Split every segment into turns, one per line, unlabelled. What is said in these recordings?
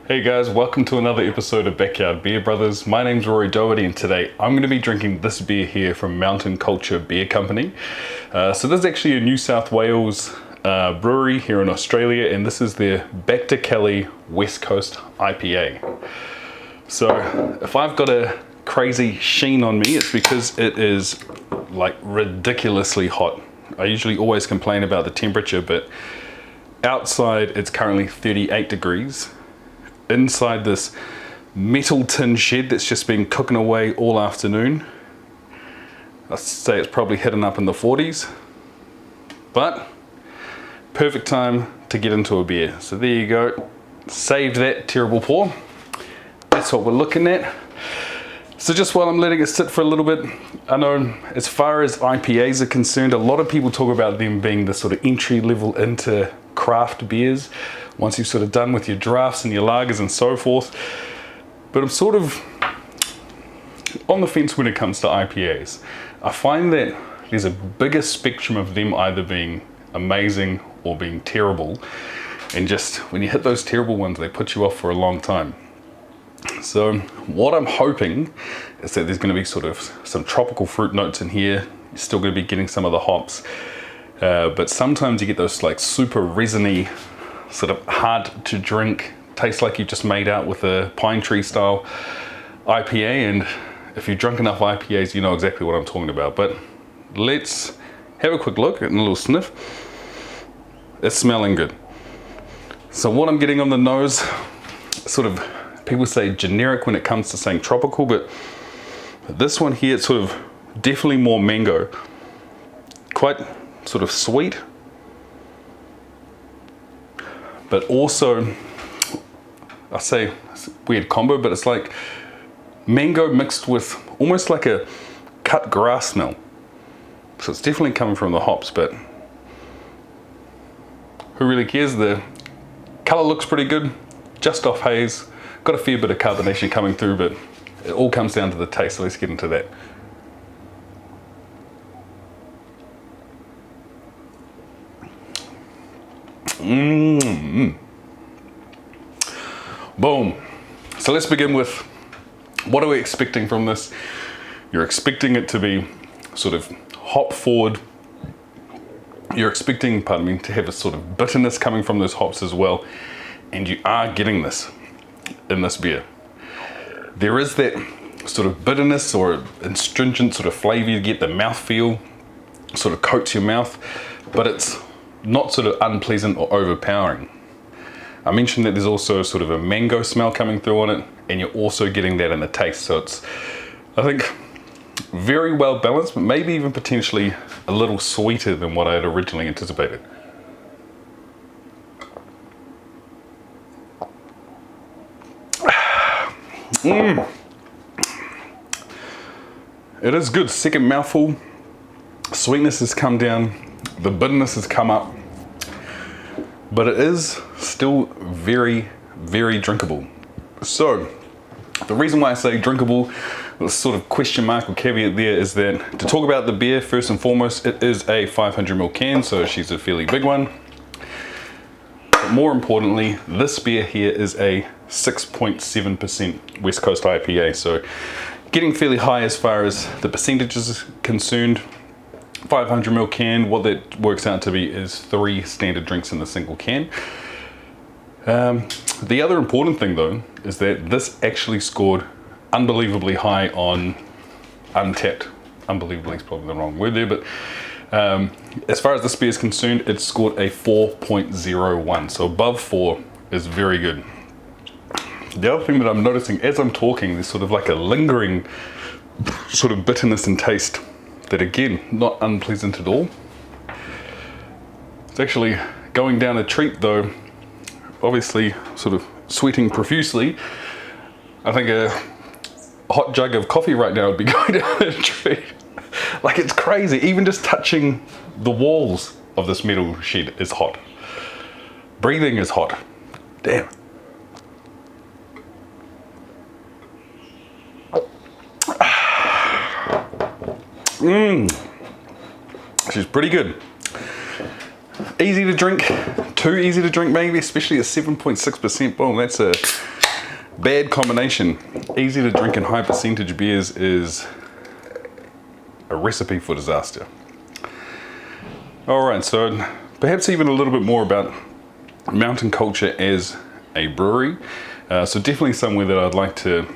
Hey guys, welcome to another episode of Backyard Beer Brothers. My name's Rory Doherty and today I'm going to be drinking this beer here from Mountain Culture Beer Company. So this is actually a New South Wales brewery here in Australia, and this is their Back to Cali West Coast IPA. So if I've got a crazy sheen on me, it's because it is like ridiculously hot. I usually always complain about the temperature, but outside it's currently 38 degrees. Inside this metal tin shed that's just been cooking away all afternoon, I'd say it's probably hitting up in the 40s, but perfect time to get into a beer. So there you go, saved that terrible pour. That's what we're looking at. So just while I'm letting it sit for a little bit, I know as far as IPAs are concerned, a lot of people talk about them being the sort of entry level into craft beers once you've sort of done with your drafts and your lagers and so forth. But I'm sort of on the fence when it comes to IPAs. I find that there's a bigger spectrum of them either being amazing or being terrible, and just when you hit those terrible ones, they put you off for a long time. So what I'm hoping is that there's going to be sort of some tropical fruit notes in here. You're still going to be getting some of the hops, but sometimes you get those like super resiny, sort of hard to drink, tastes like you just made out with a pine tree style IPA. And if you've drunk enough IPAs, you know exactly what I'm talking about. But let's have a quick look and a little sniff. It's smelling good. So what I'm getting on the nose, sort of, people say generic when it comes to saying tropical, but this one here, it's sort of definitely more mango, quite sort of sweet, but also, I say it's a weird combo, but it's like mango mixed with almost like a cut grass smell. So it's definitely coming from the hops, but who really cares? The color looks pretty good, just off haze. Got a fair bit of carbonation coming through, but it all comes down to the taste, so let's get into that. Boom. So let's begin with, what are we expecting from this? You're expecting it to be sort of hop forward. You're expecting, pardon me, to have a sort of bitterness coming from those hops as well. And you are getting this in this beer. There is that sort of bitterness or astringent sort of flavor. You get the mouthfeel, sort of coats your mouth, but it's not sort of unpleasant or overpowering. I mentioned that there's also sort of a mango smell coming through on it, and you're also getting that in the taste. So it's, I think, very well balanced, but maybe even potentially a little sweeter than what I had originally anticipated. It is good. Second mouthful, sweetness has come down, the bitterness has come up, but it is still very, very drinkable. So the reason why I say drinkable, the sort of question mark or caveat there, is that to talk about the beer, first and foremost, it is a 500ml can, so she's a fairly big one. But more importantly, this beer here is a 6.7% West Coast IPA, so getting fairly high as far as the percentages is concerned. 500ml can, what that works out to be is 3 standard drinks in a single can. The other important thing though is that this actually scored unbelievably high on Untapped. Unbelievably is probably the wrong word there, but as far as this beer is concerned, it scored a 4.01, so above 4 is very good. The other thing that I'm noticing as I'm talking, there's sort of like a lingering sort of bitterness and taste that, again, not unpleasant at all. It's actually going down a treat though, obviously sort of sweating profusely. I think a hot jug of coffee right now would be going down a treat. Like, it's crazy, even just touching the walls of this metal shed is hot. Breathing is hot, damn. She's pretty good. Easy to drink, too easy to drink maybe, especially at 7.6%. Boom, that's a bad combination. Easy to drink and high percentage beers is a recipe for disaster. All right, so perhaps even a little bit more about Mountain Culture as a brewery. So definitely somewhere that I'd like to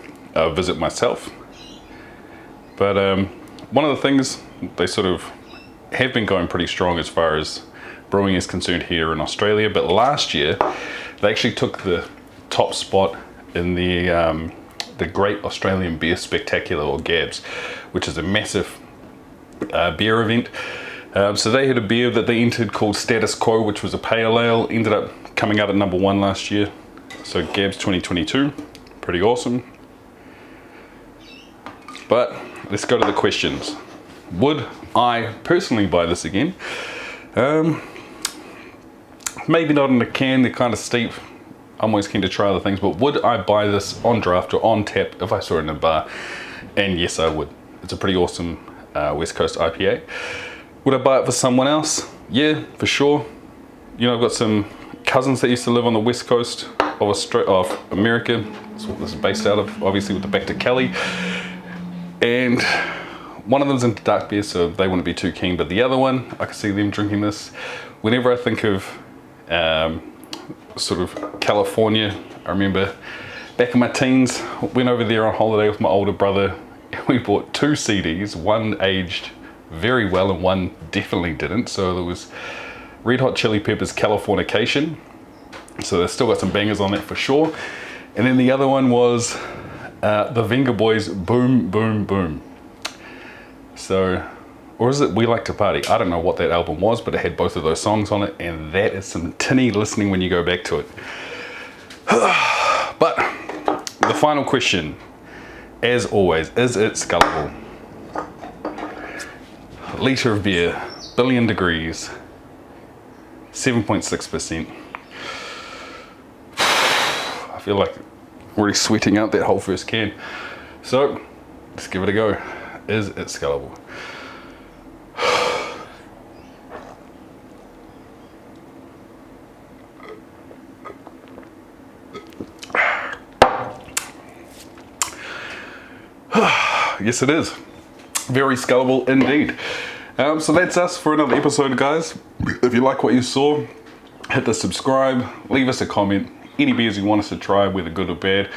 visit myself. But one of the things, they sort of have been going pretty strong as far as brewing is concerned here in Australia. But last year, they actually took the top spot in the Great Australian Beer Spectacular, or GABS, which is a massive beer event. So they had a beer that they entered called Status Quo, which was a pale ale, ended up coming out at #1 last year. So GABS 2022, pretty awesome. But let's go to the questions. Would I personally buy this again? Maybe not in a can, they're kind of steep. I'm always keen to try other things, but would I buy this on draft or on tap if I saw it in a bar? And yes, I would. It's a pretty awesome West Coast IPA. Would I buy it for someone else? Yeah, for sure. You know, I've got some cousins that used to live on the West Coast of America. That's what this is based out of, obviously, with the back to Cali. And one of them's into dark beer, so they wouldn't be too keen, but the other one, I can see them drinking this. Whenever I think of sort of California, I remember back in my teens, went over there on holiday with my older brother, and we bought 2 CDs, one aged very well and one definitely didn't. So there was Red Hot Chili Peppers' Californication, so they've still got some bangers on that for sure. And then the other one was the Venga Boys' Boom Boom Boom. So, or is it We Like to Party? I don't know what that album was, but it had both of those songs on it, and that is some tinny listening when you go back to it. But the final question, as always, is it scullable? Litre of beer, billion degrees, 7.6%. I feel like I'm already sweating out that whole first can. So, let's give it a go. Is it scullable? Yes, it is. Very scullable indeed. So that's us for another episode, guys. If you like what you saw, hit the subscribe, leave us a comment. Any beers you want us to try, whether good or bad,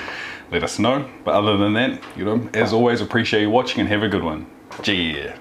let us know. But other than that, you know, as always, appreciate you watching and have a good one. Yeah.